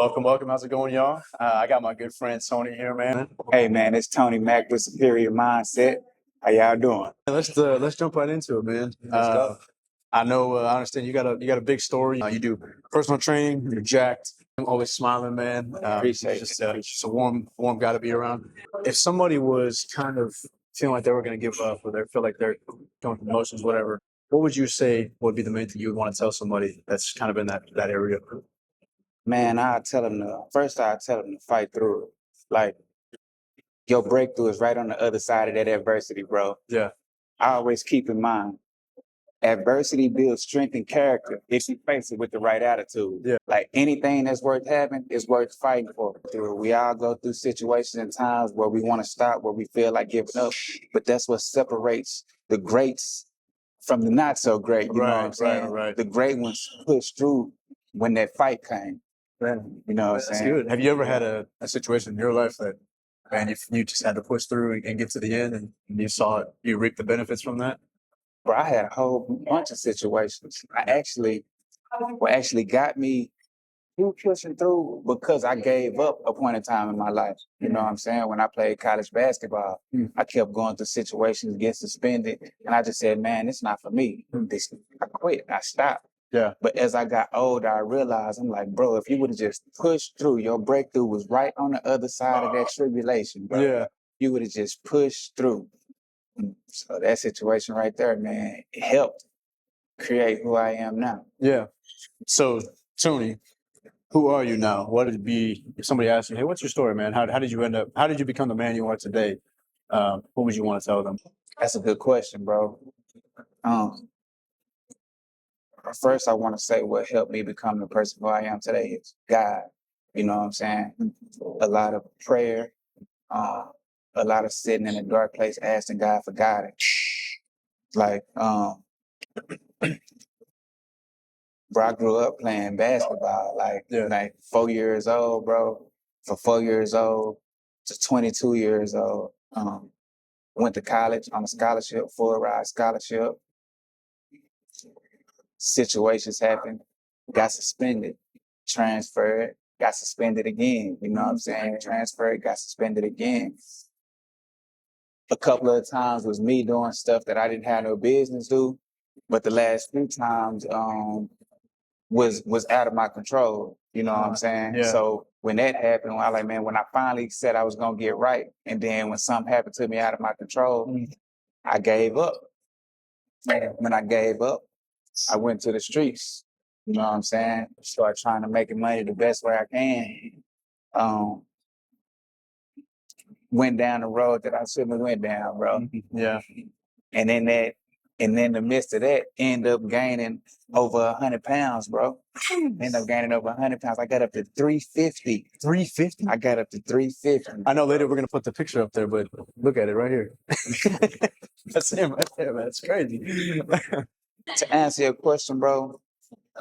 Welcome, welcome. How's it going, y'all? I got my good friend Tony here, man. Hey man, it's Tony Mack with Superior Mindset. How y'all doing? Let's jump right into it, man. I know, I understand you got a big story. You do personal training. You're jacked. I'm always smiling, man. Appreciate it's just a warm guy to be around. If somebody was kind of feeling like they were going to give up, or they feel like they're going through motions, whatever, what would you say would be the main thing you would want to tell somebody that's kind of in that area? Man, I'll tell them to fight through it. Like, your breakthrough is right on the other side of that adversity, bro. Yeah. I always keep in mind, adversity builds strength and character if you face it with the right attitude. Yeah. Like, anything that's worth having is worth fighting for. We all go through situations and times where we want to stop, where we feel like giving up, but that's what separates the greats from the not so great. You know what I'm saying? Right. The great ones push through when that fight came. You know what I'm That's saying? good. Have you ever had a situation in your life that, man, you just had to push through and get to the end, and you saw it, you reaped the benefits from that? Bro, I had a whole bunch of situations. What actually got me through pushing through because I gave up a point in time in my life. You know what I'm saying? When I played college basketball, I kept going through situations, get suspended, and I just said, man, it's not for me. I quit. I stopped. Yeah. But as I got older, I realized, I'm like, bro, if you would have just pushed through, your breakthrough was right on the other side of that tribulation, bro. Yeah. You would have just pushed through. So that situation right there, man, it helped create who I am now. Yeah. So, Tony, who are you now? What would it be if somebody asked you, hey, what's your story, man? How did you become the man you are today? What would you want to tell them? That's a good question, bro. First, I want to say what helped me become the person who I am today is God. You know what I'm saying? A lot of prayer, a lot of sitting in a dark place asking God for guidance. Like, bro, I grew up playing basketball, like 4 years old, bro. From 4 years old to 22 years old. Went to college on a scholarship, full ride scholarship. Situations happened, got suspended, transferred, got suspended again. You know what I'm saying? Transferred, got suspended again. A couple of times was me doing stuff that I didn't have no business do, but the last few times was out of my control. You know what I'm saying? Yeah. So when that happened, I like, man, when I finally said I was gonna get right, and then when something happened to me out of my control, I gave up. When I gave up, I went to the streets. You know what I'm saying? Started trying to make money the best way I can. Went down the road that I shouldn't have went down, bro. Yeah. And in the midst of that, end up gaining over 100 pounds, bro. End up gaining over 100 pounds. I got up to 350. 350? I got up to 350. I know later we're going to put the picture up there, but look at it right here. That's him right there, man. That's crazy. To answer your question, bro,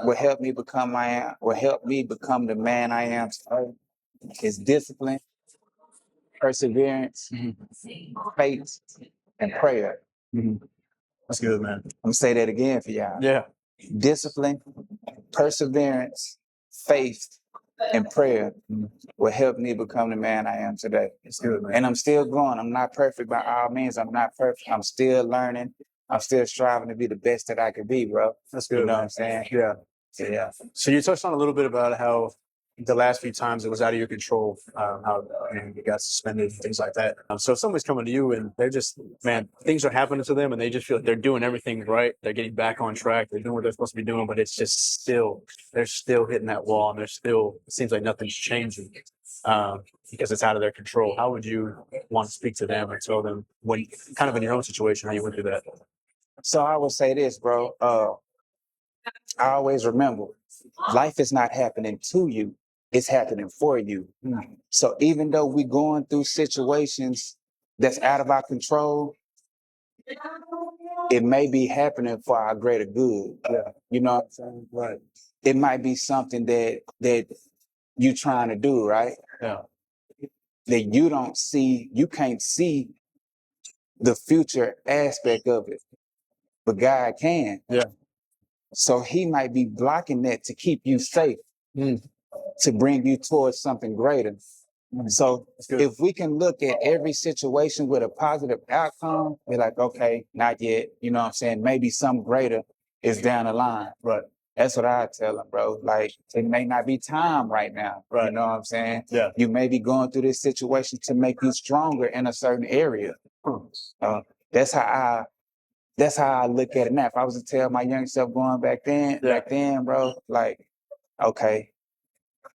what helped me become the man I am today is discipline, perseverance, faith, and prayer. That's good, man. I'm gonna say that again for y'all. Yeah. Discipline, perseverance, faith, and prayer will help me become the man I am today. It's good, man. And I'm still growing. I'm not perfect by all means. I'm not perfect. I'm still learning. I'm still striving to be the best that I could be, bro. That's good. You know man. what I'm saying? Yeah. Yeah. So you touched on a little bit about how the last few times it was out of your control, how you got suspended, things like that. So if somebody's coming to you and they're just, man, things are happening to them and they just feel like they're doing everything right. They're getting back on track. They're doing what they're supposed to be doing, but it's just they're still hitting that wall and it seems like nothing's changing because it's out of their control. How would you want to speak to them and tell them when kind of in your own situation, how you went through that? So I would say this, bro. I always remember, life is not happening to you. It's happening for you. So even though we're going through situations that's out of our control, it may be happening for our greater good. Yeah. You know what I'm saying? Right. It might be something that you trying to do, right? Yeah. That you can't see the future aspect of it, but God can. Yeah. So he might be blocking that to keep you safe. to bring you towards something greater. So good. if we can look at every situation with a positive outcome, we're like, okay, not yet. You know what I'm saying? Maybe some greater is down the line. Right. That's what I tell them, bro. Like, it may not be time right now. Right. You know what I'm saying? Yeah. You may be going through this situation to make you stronger in a certain area. That's how I look at it now. If I was to tell my young self going back then, bro, like, okay,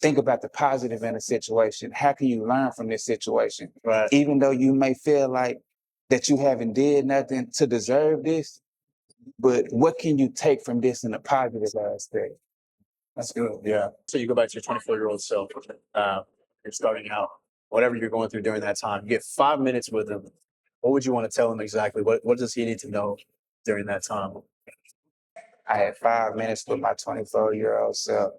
think about the positive in a situation. How can you learn from this situation? Right. Even though you may feel like that you haven't did nothing to deserve this, but what can you take from this in a positive aspect? That's good. Yeah. So you go back to your 24-year-old self. You're starting out. Whatever you're going through during that time, you get 5 minutes with him. What would you want to tell him exactly? What does he need to know during that time? I had 5 minutes with my 24-year-old self.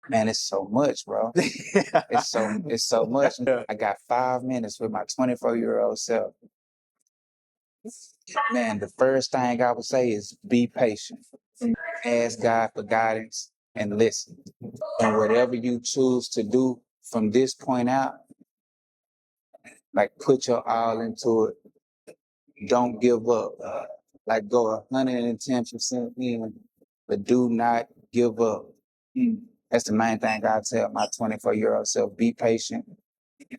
Man, it's so much, bro. It's so much. Yeah. I got 5 minutes with my 24-year-old self. Man, the first thing I would say is be patient. Ask God for guidance and listen. And whatever you choose to do from this point out, like put your all into it. Don't give up. Like go 110% in, but do not give up. That's the main thing I tell my 24-year-old self. Be patient.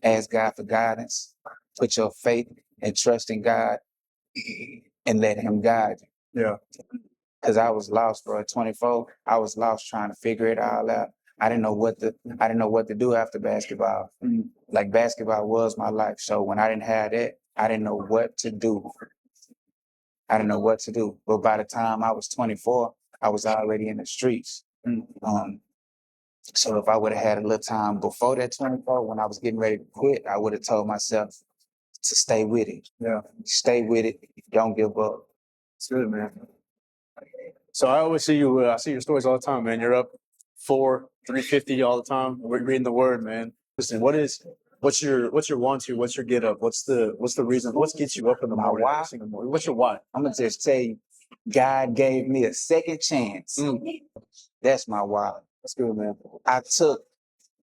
Ask God for guidance. Put your faith and trust in God and let him guide you. Yeah. Because I was lost, bro. At 24, I was lost trying to figure it all out. I didn't know what to do after basketball. Like basketball was my life. So when I didn't have that, I didn't know what to do. But by the time I was 24, I was already in the streets. So if I would have had a little time before that 24, when I was getting ready to quit, I would have told myself to stay with it. Yeah. Stay with it. Don't give up. It's good, man. So I always see you. I see your stories all the time, man. You're up 350 all the time. We're reading the word, man. Listen, what's your 1-2? What's your get up? What's the reason? What gets you up in the morning? why? Every single morning? What's your why? I'm gonna just tell you, God gave me a second chance. That's my why. That's good, man. I took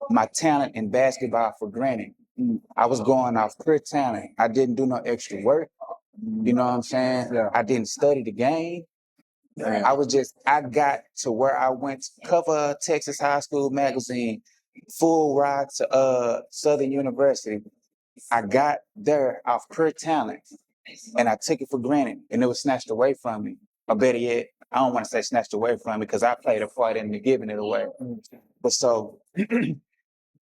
my talent in basketball for granted. I was going off pure talent. I didn't do no extra work. You know what I'm saying? Yeah. I didn't study the game. Man. I got to where I went to cover Texas High School magazine, full ride to Southern University. I got there off pure talent and I took it for granted and it was snatched away from me. Or better yet, I don't want to say snatched away from me because I played a part in giving it away. But so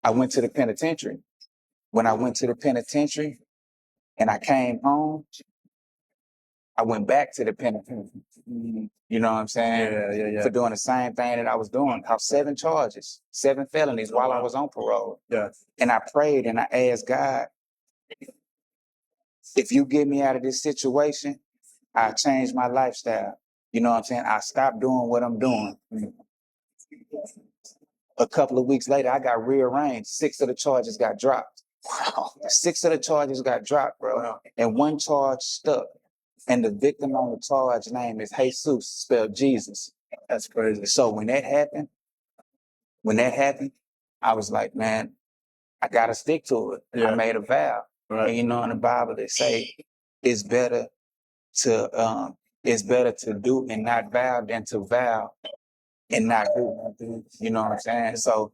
I went to the penitentiary. When I went to the penitentiary and I came home, I went back to the penitentiary. You know what I'm saying? Yeah. For doing the same thing that I was doing. Caught 7 charges, 7 felonies while I was on parole. Yeah. And I prayed and I asked God, if you get me out of this situation, I change my lifestyle. You know what I'm saying? I stopped doing what I'm doing. A couple of weeks later, I got rearranged. 6 of the charges got dropped. Wow. 6 of the charges got dropped, bro. Wow. And 1 charge stuck. And the victim on the charge name is Jesus, spelled Jesus. That's crazy. So when that happened, I was like, man, I gotta stick to it. Yeah. I made a vow. Right. And you know in the Bible they say it's better to do and not vow than to vow and not do. You know what I'm saying? So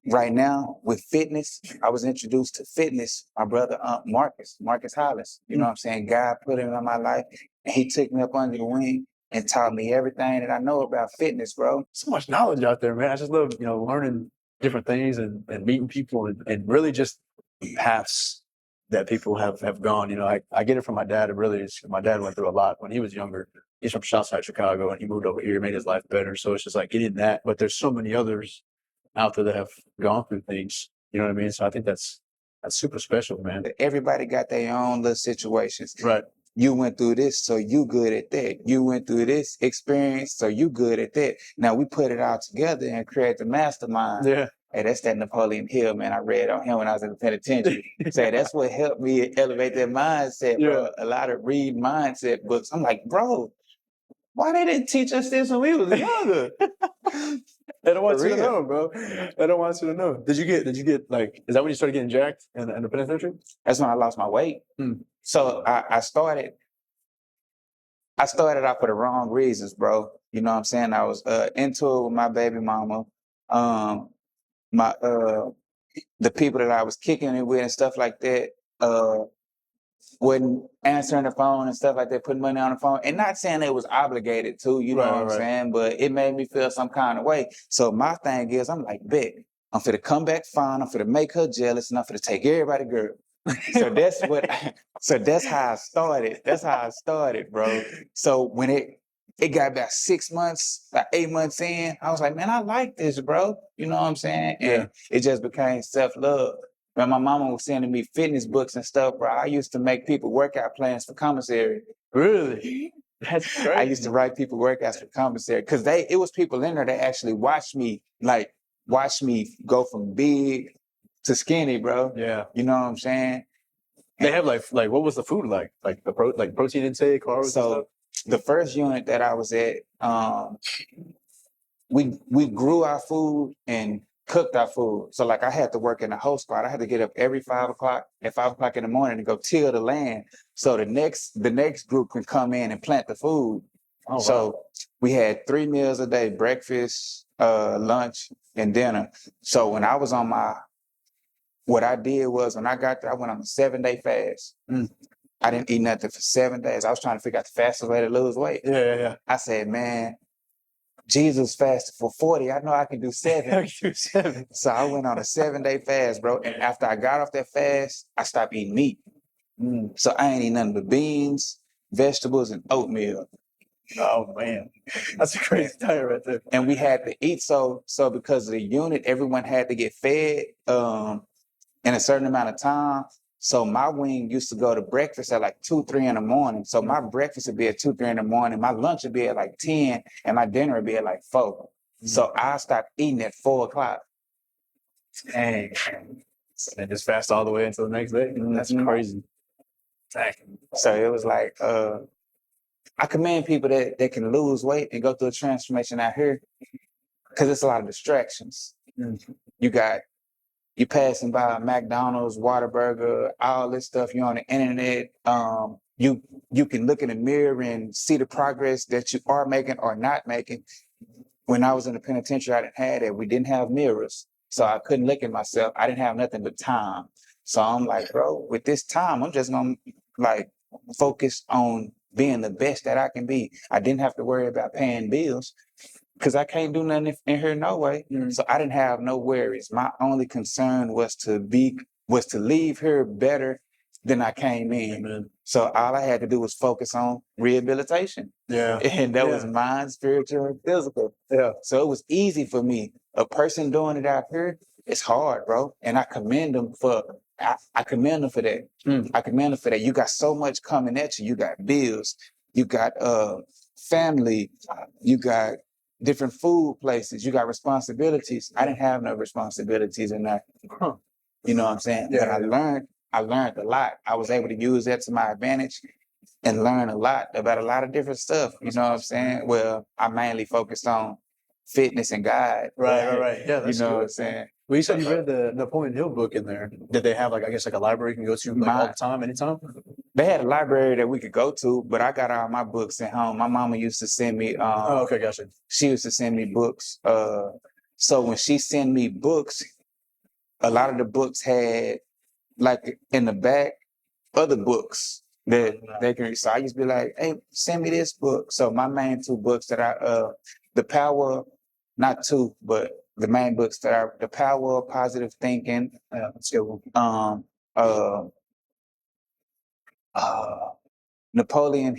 right now with fitness, I was introduced to fitness. My brother Marcus Hollis. You know what I'm saying? God put him in my life and he took me up under the wing and taught me everything that I know about fitness, bro. So much knowledge out there, man. I just love, learning different things and meeting people and really just paths that people have gone. I get it from my dad. It really is. My dad went through a lot when he was younger. He's from Southside Chicago and he moved over here, made his life better. So it's just like getting that. But there's so many others out there that have gone through things. You know what I mean? So I think that's super special, man. Everybody got their own little situations. Right. You went through this, so you good at that. You went through this experience, so you good at that. Now we put it all together and create the mastermind. Yeah. Hey, that's that Napoleon Hill, man. I read on him when I was in the penitentiary. Say that's what helped me elevate that mindset, bro. A lot of read mindset books. I'm like, bro, why they didn't teach us this when we was younger? They don't want For you to real. know, bro. They don't want you to know. Did you get like? Is that when you started getting jacked in the penitentiary? That's when I lost my weight. So I started off for the wrong reasons, bro. You know what I'm saying? I was into it with my baby mama. My the people that I was kicking it with and stuff like that, wasn't answering the phone and stuff like that, putting money on the phone. And not saying they was obligated to, you know what I'm saying? But it made me feel some kind of way. So my thing is, I'm like, bet, I'm finna come back fine, I'm finna make her jealous, and I'm finna take everybody girl. So that's what so that's how I started. That's how I started, bro. So when it got about 6 months, about 8 months in, I was like, man, I like this, bro. You know what I'm saying? And it just became self-love. When my mama was sending me fitness books and stuff, bro, I used to make people workout plans for commissary. Really? That's crazy. I used to write people workouts for commissary because it was people in there that actually watched me go from big to skinny, bro. Yeah. You know what I'm saying? They have like what was the food like? Like the protein intake, carbs. So the first unit that I was at, we grew our food and cooked our food. So like I had to work in the host spot. I had to get up every 5 o'clock at 5 o'clock in the morning to go till the land. So the next group can come in and plant the food. Oh, so wow. we had 3 meals a day: breakfast, lunch, and dinner. So when I was on what I did was when I got there, I went on a 7-day fast. I didn't eat nothing for 7 days. I was trying to figure out the fastest way to lose weight. Yeah. I said, man, Jesus fasted for 40. I know I can do 7. I can do 7. So I went on a 7-day fast, bro. And after I got off that fast, I stopped eating meat. So I ain't eat nothing but beans, vegetables, and oatmeal. Oh man, that's a crazy diet right there. And we had to eat so because of the unit, everyone had to get fed in a certain amount of time. So my wing used to go to breakfast at like 2, 3 in the morning. So my breakfast would be at 2, 3 in the morning. My lunch would be at like 10, and my dinner would be at like 4. So I stopped eating at 4 o'clock. Dang. And just fast all the way until the next day. That's crazy. Dang. So it was like, I commend people that can lose weight and go through a transformation out here, because it's a lot of distractions. You passing by McDonald's, Whataburger, all this stuff. You're on the internet. You can look in the mirror and see the progress that you are making or not making. When I was in the penitentiary, I didn't have that. We didn't have mirrors, so I couldn't look at myself. I didn't have nothing but time. So I'm like, bro, with this time, I'm just gonna like focus on being the best that I can be. I didn't have to worry about paying bills, because I can't do nothing in here no way. So I didn't have no worries. My only concern was to leave here better than I came in. Amen. So all I had to do was focus on rehabilitation. Yeah. And that was mind, spiritual, and physical. Yeah. So it was easy for me. A person doing it out here, it's hard, bro. And I commend them for I commend them for that. I commend them for that. You got so much coming at you. You got bills, you got family, you got different food places, you got responsibilities. I didn't have no responsibilities in that. You know what I'm saying? Yeah. But I learned a lot. I was able to use that to my advantage and learn a lot about a lot of different stuff. You know what I'm saying? Well, I mainly focused on fitness and God. Right. Yeah, that's you know good. what I'm saying? Well, you said you read the Napoleon Hill book in there. Did they have like, I guess, like a library you can go to like all the time, anytime? They had a library that we could go to, but I got all my books at home. My mama used to send me. Oh, okay, gotcha. She used to send me books. So when she sent me books, a lot of the books had like in the back other books that they can read. So I used to be like, hey, send me this book. So my main 2 books that The Power, not 2, but the main books that are The Power of Positive Thinking, Napoleon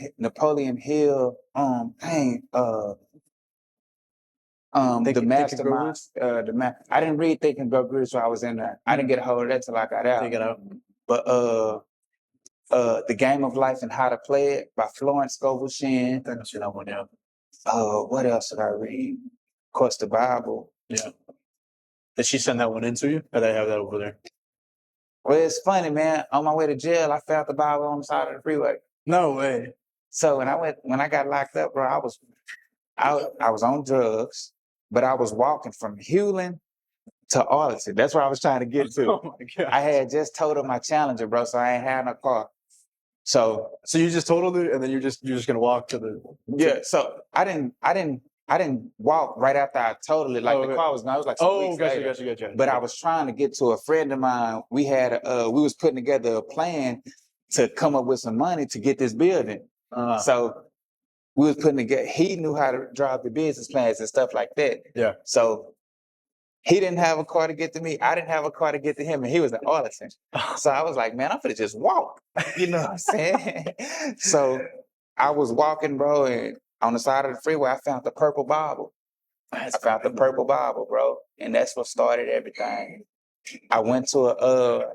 Hill, The Mastermind. I didn't read Think and Grow Rich while I was in there. I didn't get a hold of that till I got out. Take it out. But The Game of Life and How to Play It by Florence Scovel Shinn. I think I see that one, yeah. What else did I read? Of course, the Bible. Yeah. Did she send that one in to you? Or they have that over there? Well, it's funny, man. On my way to jail, I found the Bible on the side of the freeway. No way. So when I got locked up, bro, I was on drugs. but I was walking from Hewlin to Arlington. That's where I was trying to get to. Oh my god! I had just totaled my Challenger, bro, so I ain't had no car. So you just totaled it, and then you're just gonna walk to the yeah. So I didn't walk right after I totaled it. Like the car was gone. It was like some weeks later. Gotcha. But I was trying to get to a friend of mine. We was putting together a plan to come up with some money to get this building. So we was putting together. He knew how to drive the business plans and stuff like that. Yeah. So he didn't have a car to get to me. I didn't have a car to get to him, and he was in Arlington. So I was like, man, I'm gonna just walk. You know what I'm saying? So I was walking, bro, and on the side of the freeway, I found the purple Bible. I found the purple Bible, bro, and that's what started everything. I went to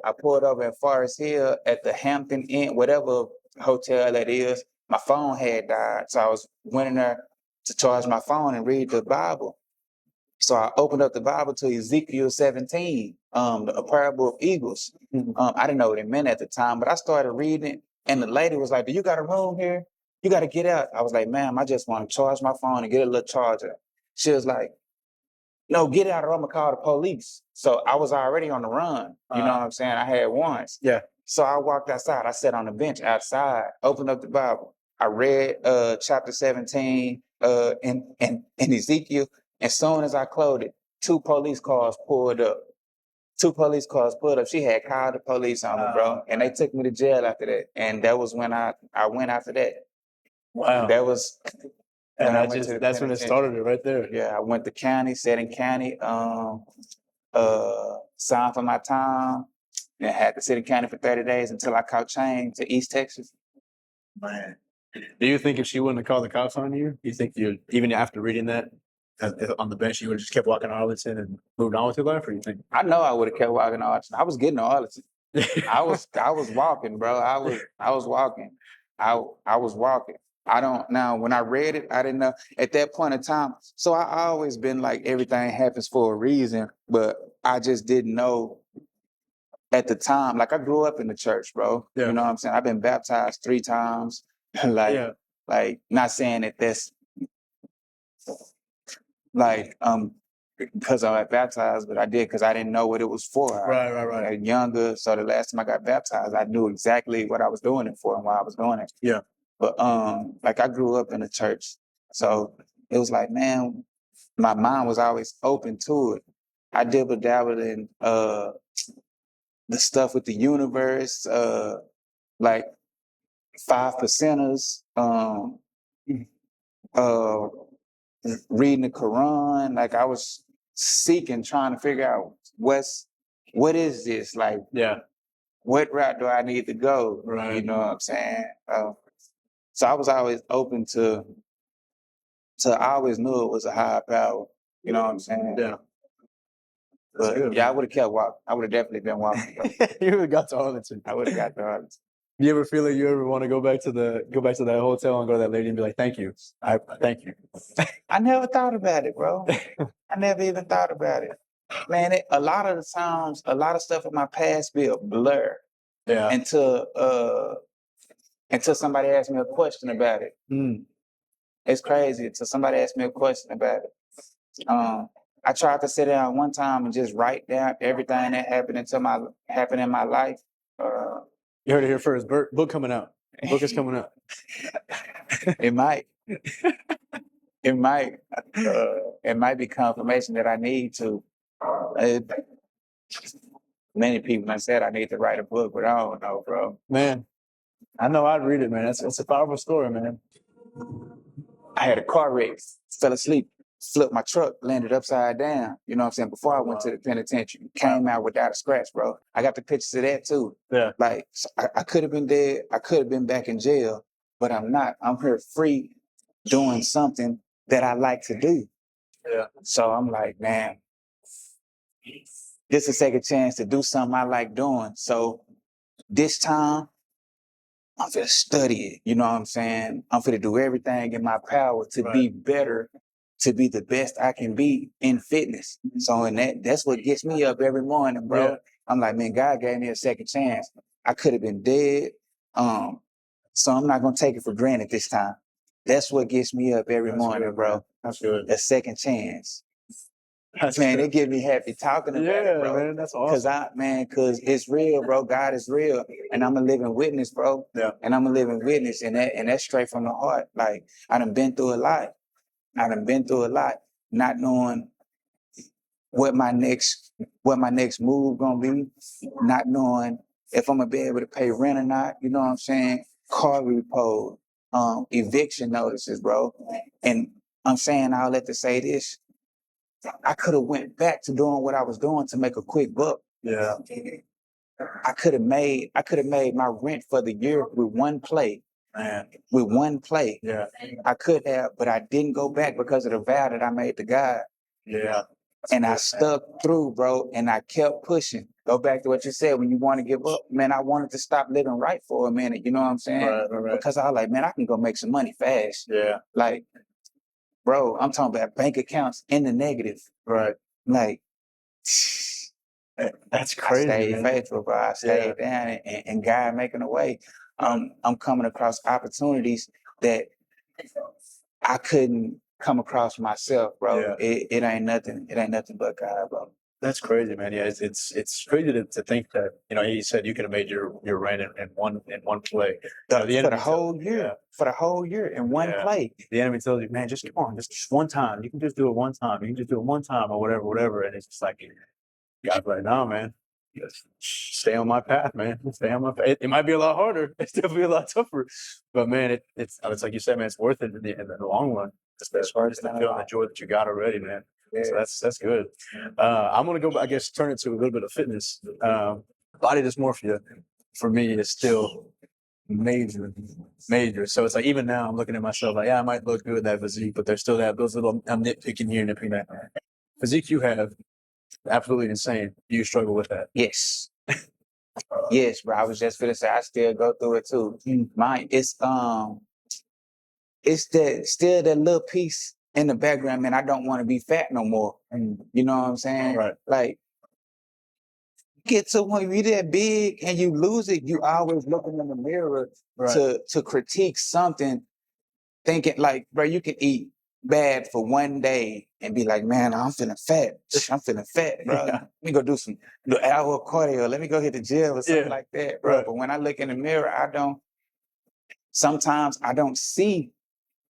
I pulled over at Forest Hill at the Hampton Inn, whatever hotel that is. My phone had died, so I went in there to charge my phone and read the Bible. So I opened up the Bible to Ezekiel 17, a parable of eagles. I didn't know what it meant at the time, but I started reading it, and the lady was like, "Do you got a room here? You got to get out." I was like, "Ma'am, I just want to charge my phone and get a little charger." She was like, "No, get out or I'm gonna call the police." So I was already on the run. You know what I'm saying? I had warrants. Yeah. So I walked outside. I sat on the bench outside, opened up the Bible. I read chapter 17 in Ezekiel. As soon as I closed it, 2 police cars pulled up. 2 police cars pulled up. She had called the police on me, bro. And they took me to jail after that. And that was when I went after that. Wow. That was and that's when it started it right there. Yeah, I went to county, sat in county, signed for my time, and had to sit in county for 30 days until I caught chain to East Texas. Man. Do you think if she wouldn't have called the cops on you, you think you even after reading that on the bench, you would have just kept walking to Arlington and moved on with your life, or you think? I know I would have kept walking to Arlington. I was getting to Arlington. I was walking, bro. I was walking. I was walking. I don't now when I read it, I didn't know at that point in time. So I always been like everything happens for a reason, but I just didn't know at the time. Like I grew up in the church, bro. Yeah. You know what I'm saying? I've been baptized 3 times. Like not saying that that's like because I got baptized, but I did because I didn't know what it was for. Right. I was younger, so the last time I got baptized, I knew exactly what I was doing it for and why I was doing it. Yeah. But like I grew up in the church, so it was like, man, my mind was always open to it. I dabbled in the stuff with the universe, like 5%ers, reading the Quran. Like I was seeking, trying to figure out what is this? Like, what route do I need to go? Right. You know what I'm saying? So I was always open to I always knew it was a higher power. You know what I'm saying? Yeah. But yeah, I would have kept walking. I would have definitely been walking. You would have got to Arlington. I would have got to Arlington. You ever feel like you ever want to go back to that hotel and go to that lady and be like, "Thank you, thank you." I never thought about it, bro. I never even thought about it. Man, a lot of the times, a lot of stuff in my past be a blur. Yeah. Until somebody asks me a question about it. It's crazy until somebody asks me a question about it. I tried to sit down one time and just write down everything that happened in my life. You heard it here first. Book coming out. Book is coming out. It might. It might be confirmation that I need to. Many people have said I need to write a book, but I don't know, bro. Man, I know I'd read it, man. It's a powerful story, man. I had a car wreck, fell asleep, flipped my truck, landed upside down. You know what I'm saying? Before I went to the penitentiary, came out without a scratch, bro. I got the pictures of that too. Yeah. Like I could have been dead. I could have been back in jail, but I'm not. I'm here free, doing something that I like to do. Yeah. So I'm like, man, this is a second chance to do something I like doing. So this time, I'm finna study it. You know what I'm saying? I'm finna do everything in my power to be better, to be the best I can be in fitness. So that's what gets me up every morning, bro. Yeah. I'm like, man, God gave me a second chance. I could have been dead. So I'm not gonna take it for granted this time. That's what gets me up every morning, good, bro. Man. That's good. A second chance. Man, it get me happy talking about it, bro. Man, that's awesome. Cause it's real, bro. God is real, and I'm a living witness, bro. Yeah. And I'm a living witness, and that's straight from the heart. Like I done been through a lot. Not knowing what my next move gonna be, not knowing if I'm gonna be able to pay rent or not. You know what I'm saying? Car repo, eviction notices, bro. And I'm saying all that to say this. I could have went back to doing what I was doing to make a quick buck. Yeah. I could have made my rent for the year with one play. Man. With one play. Yeah. I could have, but I didn't go back because of the vow that I made to God. Yeah. And I stuck through, bro, and I kept pushing. Go back to what you said when you want to give up. Man, I wanted to stop living right for a minute, you know what I'm saying? Right. Because I was like, man, I can go make some money fast. Yeah. Like, bro, I'm talking about bank accounts in the negative. Right. Like, that's crazy. I stayed man. faithful, bro. I stayed down, and God making a way. I'm coming across opportunities that I couldn't come across myself, bro. Yeah. It ain't nothing. It ain't nothing but God, bro. That's crazy, man. Yeah, it's crazy to think that, you know, you said you could have made your rent in one play. You know, For the whole year in one play. The enemy tells you, man, just come on, just one time. You can just do it one time. You can just do it one time or whatever. And it's just like, God's like, no, man. Just stay on my path, man. Stay on my path. It might be a lot harder. It's definitely a lot tougher. But man, it's like you said, man, it's worth it in the long run. As far as the feeling the joy that you got already, man. Yeah. So that's good. I'm gonna go, I guess, turn it to a little bit of fitness. Body dysmorphia for me is still major. So it's like even now I'm looking at myself like, yeah, I might look good that physique, but there's still those little I'm nitpicking here, nitpicking that. Physique you have, absolutely insane. Do you struggle with that? Yes. Yes, bro. I was just gonna say I still go through it too. Mine, it's that still that little piece in the background, man. I don't want to be fat no more. You know what I'm saying? Right. Like, get to when you that big and you lose it, you always looking in the mirror to critique something, thinking like, bro, you can eat bad for one day and be like, man, I'm feeling fat. I'm feeling fat, bro. Yeah. Let me go do some hour of cardio. Let me go hit the gym or something like that, bro. Right. But when I look in the mirror, sometimes I don't see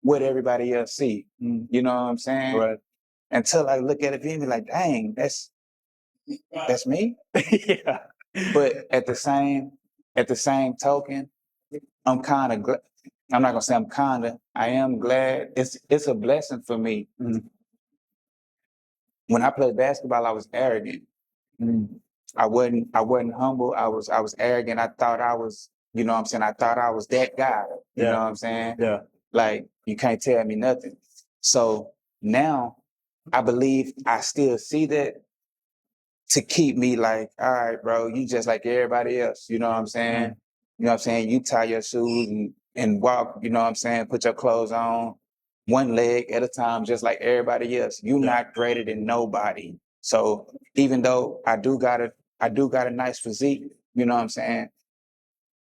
what everybody else see. You know what I'm saying? Right. Until I look at it and be like, dang, that's me. Yeah. But at the same token, I'm kind of glad. I'm not gonna say I'm kinda. I am glad. It's a blessing for me. When I played basketball, I was arrogant. I wasn't humble. I was arrogant. I thought I was, you know what I'm saying? I thought I was that guy. You know what I'm saying? Yeah. Like, you can't tell me nothing. So now I believe I still see that to keep me like, all right, bro, you just like everybody else. You know what I'm saying? You know what I'm saying? You tie your shoes and walk, you know what I'm saying? Put your clothes on one leg at a time, just like everybody else. You not greater than nobody. So even though I do got a nice physique, you know what I'm saying?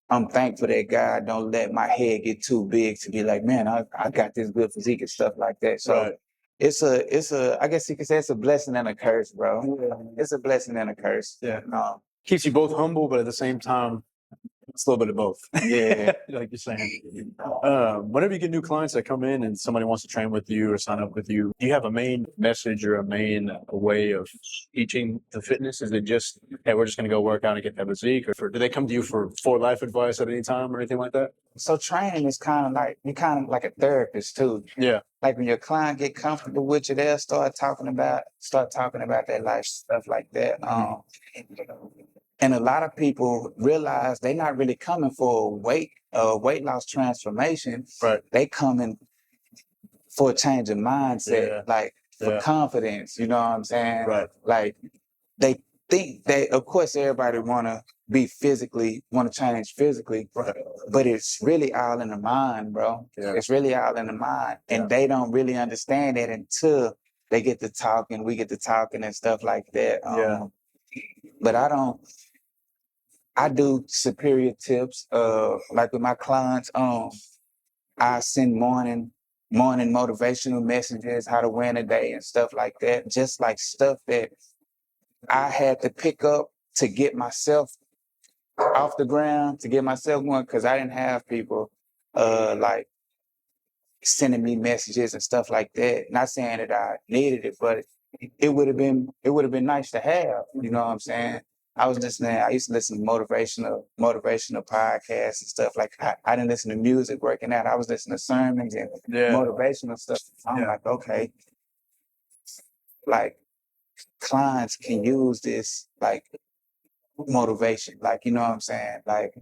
I'm thankful that God don't let my head get too big to be like, man, I got this good physique and stuff like that. So it's a, I guess you could say it's a blessing and a curse, bro. It's a blessing and a curse. Yeah. Keeps you both humble, but at the same time, it's a little bit of both. Yeah. Like you're saying. Whenever you get new clients that come in and somebody wants to train with you or sign up with you, do you have a main message or a main way of teaching the fitness? Is it just, hey, we're just going to go work out and get that physique? Or do they come to you for life advice at any time or anything like that? So training is kind of like a therapist too. Yeah. Like when your client get comfortable with you, they'll start talking about their life, stuff like that. And a lot of people realize they're not really coming for a weight loss transformation. Right. They coming for a change of mindset, like for confidence. You know what I'm saying? Right. Like they think of course, everybody want to change physically, but it's really all in the mind, bro. Yeah. It's really all in the mind. And they don't really understand it until they get to talking, we get to talking and stuff like that. But I do superior tips, like with my clients, I send morning morning motivational messages, how to win a day and stuff like that. Just like stuff that I had to pick up to get myself off the ground, to get myself going, because I didn't have people like sending me messages and stuff like that. Not saying that I needed it, but it would have been nice to have. You know what I'm saying? I used to listen to motivational podcasts and stuff. Like I didn't listen to music working out. I was listening to sermons and motivational stuff. I'm like, okay, like clients can use this like motivation. Like, you know what I'm saying? Like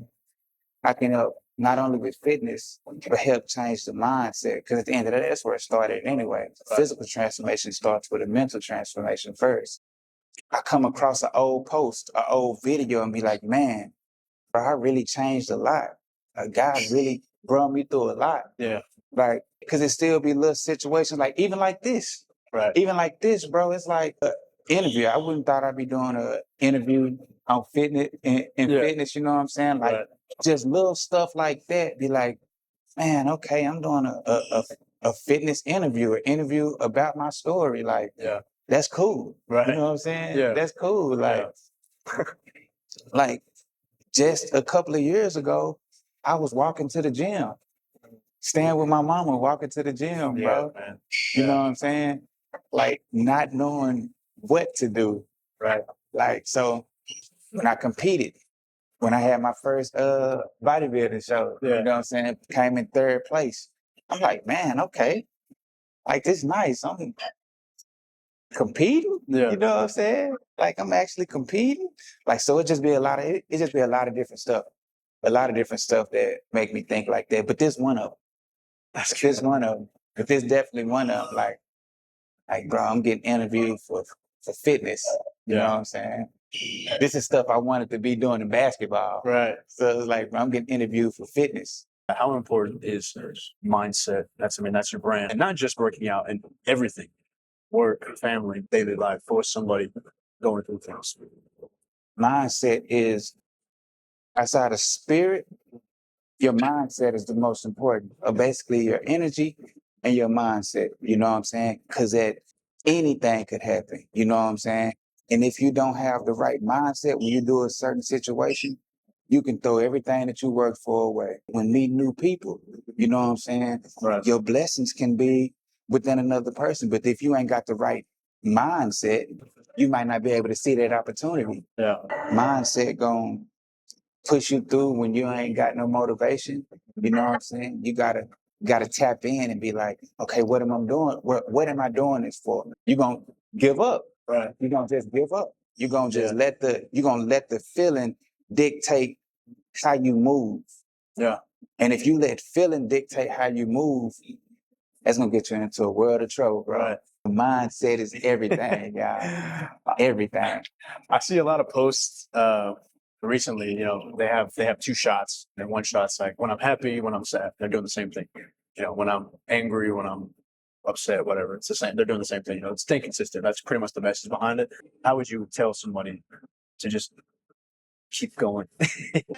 I can help not only with fitness, but help change the mindset. Because at the end of the day, that's where it started anyway. Physical transformation starts with a mental transformation first. I come across an old post, an old video, and be like, man, bro, I really changed a lot. God really brought me through a lot. Yeah. Like, because it still be little situations, like even like this. Right. Even like this, bro, it's like an interview. I wouldn't thought I'd be doing an interview on fitness and fitness, you know what I'm saying? Like just little stuff like that. Be like, man, okay, I'm doing a fitness interview, an interview about my story. Like, that's cool. Right. You know what I'm saying? Yeah. That's cool. Like, like just a couple of years ago, I was walking to the gym, staying with my mama, walking to the gym, bro. Man. You know what I'm saying? Like not knowing what to do. Right. Like, so when I competed, when I had my first bodybuilding show, you know what I'm saying, came in third place. I'm like, man, okay. Like this nice. I'm competing. You know what I'm saying? Like I'm actually competing. Like so it just be a lot of different stuff. A lot of different stuff that make me think like that. But this one of them. This one of them. But this definitely one of them. Like, bro, I'm getting interviewed for fitness. You know what I'm saying? This is stuff I wanted to be doing in basketball. Right. So it's like, bro, I'm getting interviewed for fitness. How important is mindset? That's your brand. And not just working out and everything. Work, family, daily life for somebody going through things. Mindset is outside of spirit, your mindset is the most important. Basically your energy and your mindset. You know what I'm saying? Because that anything could happen. You know what I'm saying? And if you don't have the right mindset when you do a certain situation, you can throw everything that you worked for away. When meeting new people, you know what I'm saying? Right. Your blessings can be within another person. But if you ain't got the right mindset, you might not be able to see that opportunity. Yeah. Mindset going push you through when you ain't got no motivation. You know what I'm saying? You gotta tap in and be like, okay, what am I doing? What am I doing this for? You're gonna give up. Right. You're gonna just give up. You're gonna just let the feeling dictate how you move. Yeah. And if you let feeling dictate how you move, that's gonna get you into a world of trouble, bro. Right. Mindset is everything, y'all. Everything. I see a lot of posts recently. You know, they have two shots, and one shot's like when I'm happy, when I'm sad. They're doing the same thing. You know, when I'm angry, when I'm upset, whatever. It's the same. They're doing the same thing. You know, it's staying consistent. That's pretty much the message behind it. How would you tell somebody to just keep going?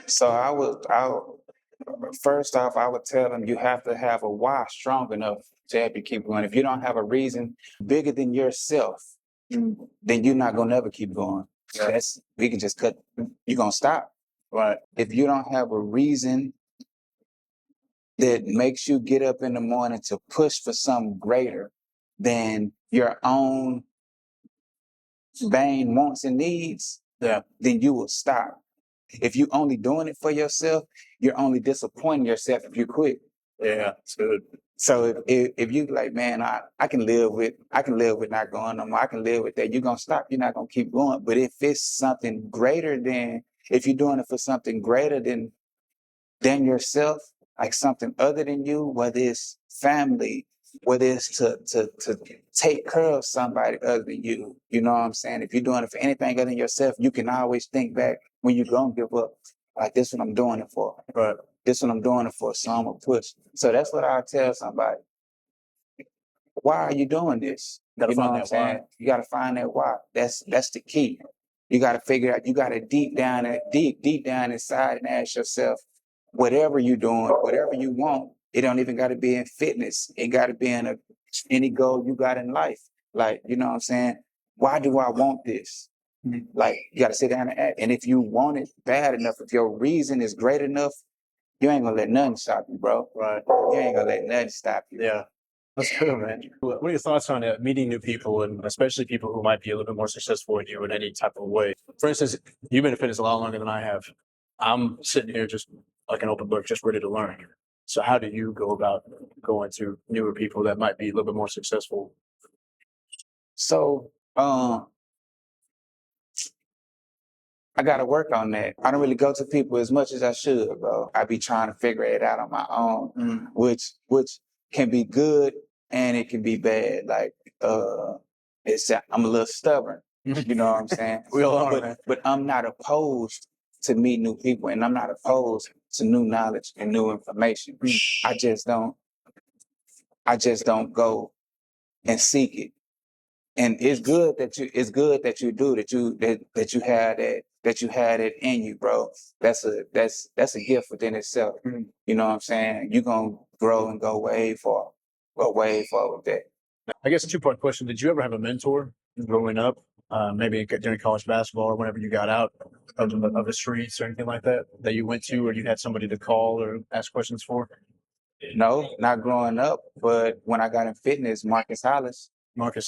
So first off, I would tell them you have to have a why strong enough to help you keep going. If you don't have a reason bigger than yourself, then you're not gonna never keep going. We can just cut. You're gonna stop. Right. If you don't have a reason that makes you get up in the morning to push for something greater than your own vain wants and needs, then you will stop. If you only doing it for yourself, you're only disappointing yourself if you quit. Yeah, it's good. So if you like, man, I can live with not going no more. I can live with that. You're gonna stop. You're not gonna keep going. But if it's something greater than, if you're doing it for something greater than yourself, like something other than you, whether it's family, whether it's to take care of somebody other than you, you know what I'm saying? If you're doing it for anything other than yourself, you can always think back when you're gonna give up. Like, this is what I'm doing it for. Right. This is what I'm doing it for. So I'm gonna push. So that's what I tell somebody. Why are you doing this? You know what I'm saying? You gotta find that why. That's the key. You gotta figure out. You gotta deep down inside and ask yourself, whatever you're doing, whatever you want, It don't even got to be in fitness. It got to be in any goal you got in life. Like, you know what I'm saying? Why do I want this? Like, you got to sit down and act. And if you want it bad enough, if your reason is great enough, you ain't gonna let nothing stop you, bro. Right. You ain't gonna let nothing stop you. Yeah. That's good, man. What are your thoughts on meeting new people, and especially people who might be a little bit more successful than you in any type of way? For instance, you've been in fitness a lot longer than I have. I'm sitting here just like an open book, just ready to learn. So how do you go about going to newer people that might be a little bit more successful? So, I gotta work on that. I don't really go to people as much as I should, bro. I be trying to figure it out on my own, which can be good and it can be bad. Like, I'm a little stubborn. You know what I'm saying? We all are, man. But I'm not opposed to meet new people, and I'm not opposed to new knowledge and new information. I just don't go and seek it. And it's good that you do that you had it in you, bro. That's a gift within itself. You know what I'm saying? You're gonna grow and go way far with that. I guess a two-part question. Did you ever have a mentor growing up, maybe during college basketball or whenever you got out of the streets or anything like that, that you went to, or you had somebody to call or ask questions for? No, not growing up, but when I got in fitness, Marcus,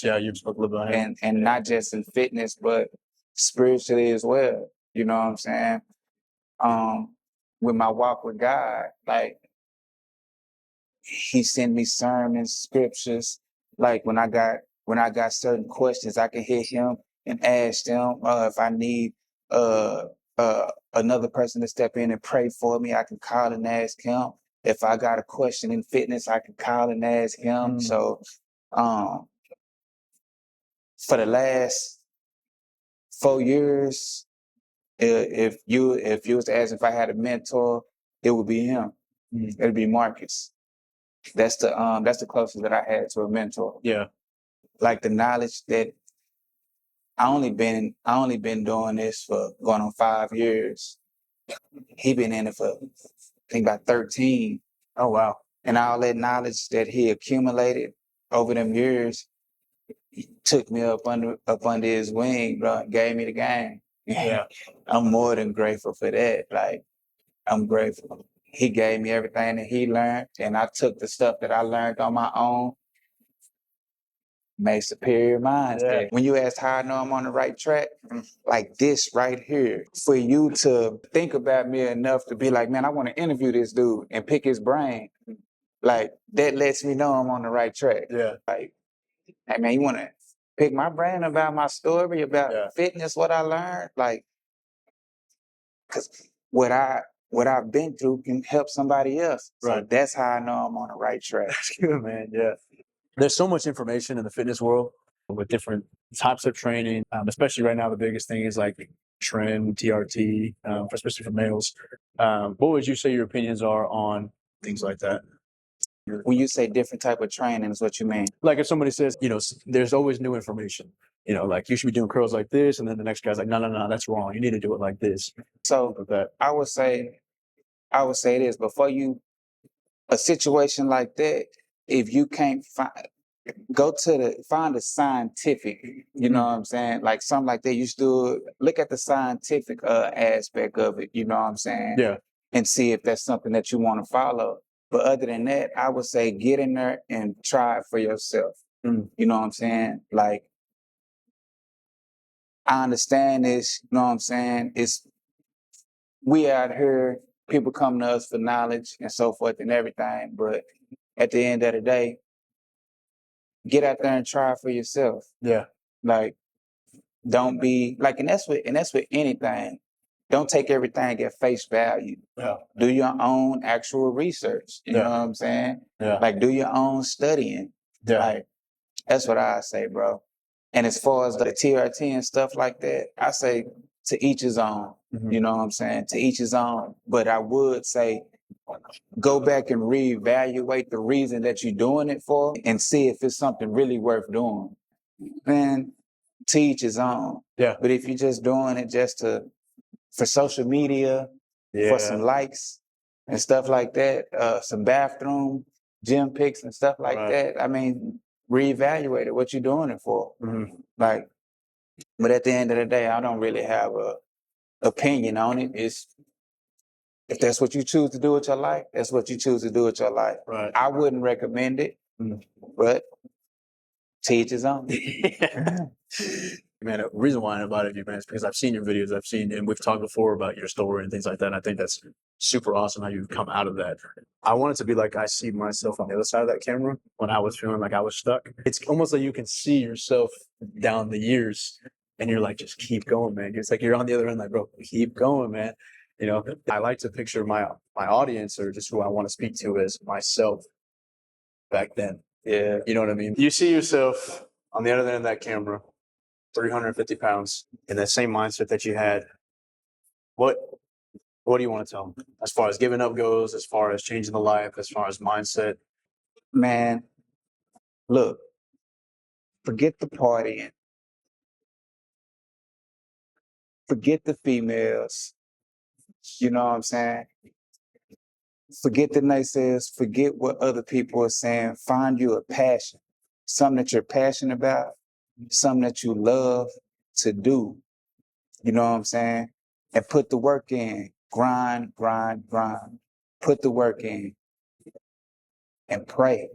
yeah, you spoke a little bit about him. and not just in fitness, but spiritually as well. You know what I'm saying? With my walk with God, like, he sent me sermons, scriptures. Like, when I got certain questions, I can hit him and ask them. If I need another person to step in and pray for me, I can call and ask him. If I got a question in fitness, I can call and ask him. So, for the last 4 years, if you was to ask if I had a mentor, it would be him. It'd be Marcus. That's the closest that I had to a mentor. Yeah. Like, the knowledge that I only been doing this for going on 5 years. He been in it for, I think, about 13. Oh, wow. And all that knowledge that he accumulated over them years, he took me up under his wing, bro, and gave me the game. Yeah. I'm more than grateful for that. Like, I'm grateful. He gave me everything that he learned, and I took the stuff that I learned on my own, made superior minds. Yeah. When you ask how I know I'm on the right track, like this right here, for you to think about me enough to be like, man, I want to interview this dude and pick his brain, like, that lets me know I'm on the right track. Yeah. Like, hey, man, you want to pick my brain about my story, about fitness, what I learned? Like, because what I've been through can help somebody else. So that's how I know I'm on the right track. That's good, man. Yeah. There's so much information in the fitness world with different types of training, especially right now. The biggest thing is like trend, TRT, especially for males. What would you say your opinions are on things like that? When you say different type of training, is what you mean? Like, if somebody says, there's always new information, like, you should be doing curls like this. And then the next guy's like, no, that's wrong. You need to do it like this. So I would say this before a situation like that, if you can't find a scientific, you know what I'm saying? Like, something like that, you should look at the scientific aspect of it, you know what I'm saying? Yeah. And see if that's something that you want to follow. But other than that, I would say get in there and try it for yourself. You know what I'm saying? Like, I understand this, you know what I'm saying? We out here, people come to us for knowledge and so forth and everything, but at the end of the day, get out there and try it for yourself. Yeah. Like, don't be like, and that's with anything. Don't take everything at face value. Yeah. Do your own actual research. You know what I'm saying? Yeah. Like, do your own studying. Yeah. Like, that's what I say, bro. And as far as the TRT and stuff like that, I say to each his own. You know what I'm saying? To each his own. But I would say, go back and reevaluate the reason that you're doing it for and see if it's something really worth doing. Man, to each his own. Yeah. But if you're just doing it just for social media, for some likes, and stuff like that, some bathroom, gym pics and stuff like that. I mean, reevaluate it. What you doing it for? Like, but at the end of the day, I don't really have a opinion on it. It's if that's what you choose to do with your life, that's what you choose to do with your life. I wouldn't recommend it, but to each his own. Man, the reason why I invited you, man, is because I've seen your videos. And we've talked before about your story and things like that. And I think that's super awesome how you've come out of that. I want it to be like I see myself on the other side of that camera when I was feeling like I was stuck. It's almost like you can see yourself down the years and you're like, just keep going, man. It's like you're on the other end, like, bro, keep going, man. You know, I like to picture my audience or just who I want to speak to as myself back then. Yeah. You know what I mean? You see yourself on the other end of that camera, 350 pounds, in that same mindset that you had. What do you want to tell them as far as giving up goes, as far as changing the life, as far as mindset? Man, look, forget the partying. Forget the females. You know what I'm saying? Forget the naysayers. Forget what other people are saying. Find you a passion, something that you're passionate about, something that you love to do. You know what I'm saying? And put the work in. Grind, grind, grind. Put the work in and pray.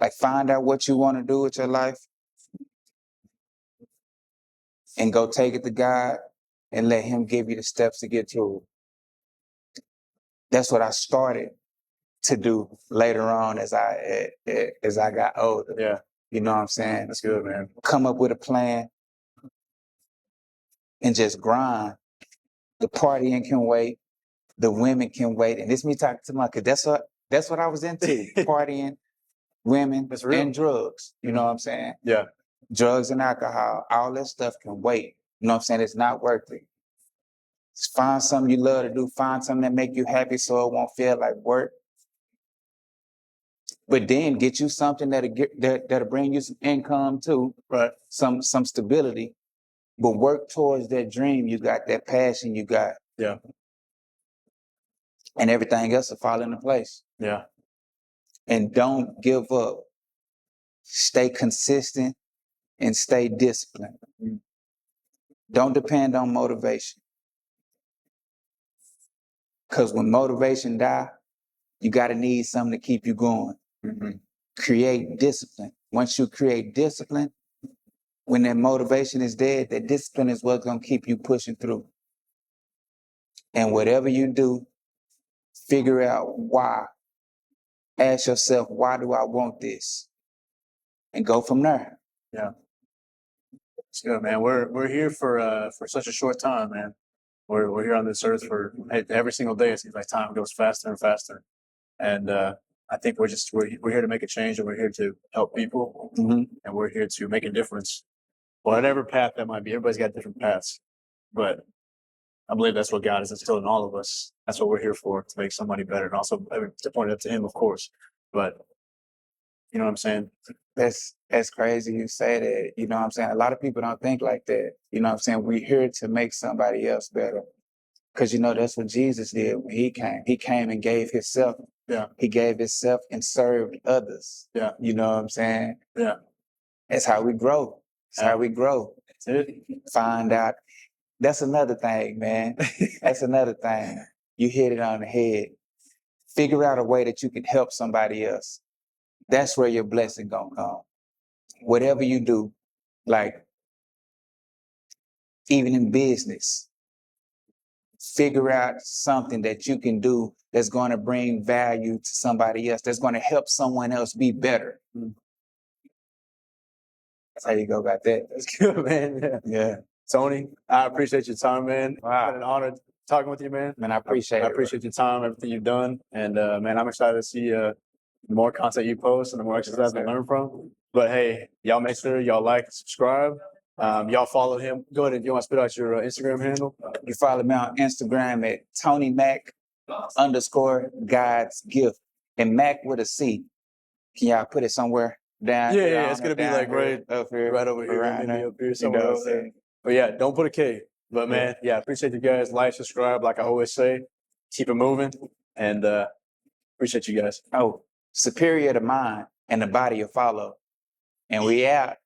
Like, find out what you want to do with your life and go take it to God and let Him give you the steps to get to it. That's what I started to do later on as I got older. Yeah. You know what I'm saying? That's good, man. Come up with a plan and just grind. The partying can wait. The women can wait. And this me talking to my, cause that's what I was into. Partying, women, and drugs. You know what I'm saying? Yeah. Drugs and alcohol, all that stuff can wait. You know what I'm saying? It's not worth it. Just find something you love to do. Find something that make you happy so it won't feel like work. But then get you something that'll bring you some income too. Right. Some stability. But work towards that dream you got, that passion you got. Yeah. And everything else will fall into place. Yeah. And don't give up. Stay consistent and stay disciplined. Don't depend on motivation. Because when motivation die, you got to need something to keep you going. Create discipline. Once you create discipline, when that motivation is dead, that discipline is what's going to keep you pushing through. And whatever you do, figure out why. Ask yourself, why do I want this? And go from there. Yeah. It's good, man. We're here for such a short time, man. We're here on this earth for every single day. It seems like time goes faster and faster. And I think we're here to make a change, and we're here to help people, and we're here to make a difference. Whatever path that might be, everybody's got different paths, but I believe that's what God has instilled in all of us. That's what we're here for, to make somebody better, and also to point it up to Him, of course. But you know what I'm saying? That's crazy you say that. You know what I'm saying? A lot of people don't think like that. You know what I'm saying? We're here to make somebody else better. Because, you know, that's what Jesus did when He came. He came and gave Himself. Yeah. He gave Himself and served others. Yeah. You know what I'm saying? Yeah. That's how we grow. That's how we grow. That's it. Find out. That's another thing, man. That's another thing. You hit it on the head. Figure out a way that you can help somebody else. That's where your blessing gonna come. Whatever you do, like even in business, figure out something that you can do that's going to bring value to somebody else, that's going to help someone else be better. That's how you go about that. That's good, man. Yeah. Tony, I appreciate your time, man. Wow. It's been an honor talking with you, man. Man, I appreciate it. I appreciate your time, everything you've done. And man, I'm excited to see the more content you post and the more exercise I learn from. But hey, y'all make sure y'all like and subscribe. Y'all follow him. Go ahead if you want to spit out your Instagram handle. You follow me on Instagram at TonyMac_God's gift. And Mac with a C. Can y'all put it somewhere down? Yeah, it's gonna be like right up here, right over here, maybe there. up here somewhere else there. But yeah, don't put a K. But man, yeah, appreciate you guys. Like, subscribe, like I always say. keep it moving. And appreciate you guys. Oh, superior to mind and the body will follow. And we out.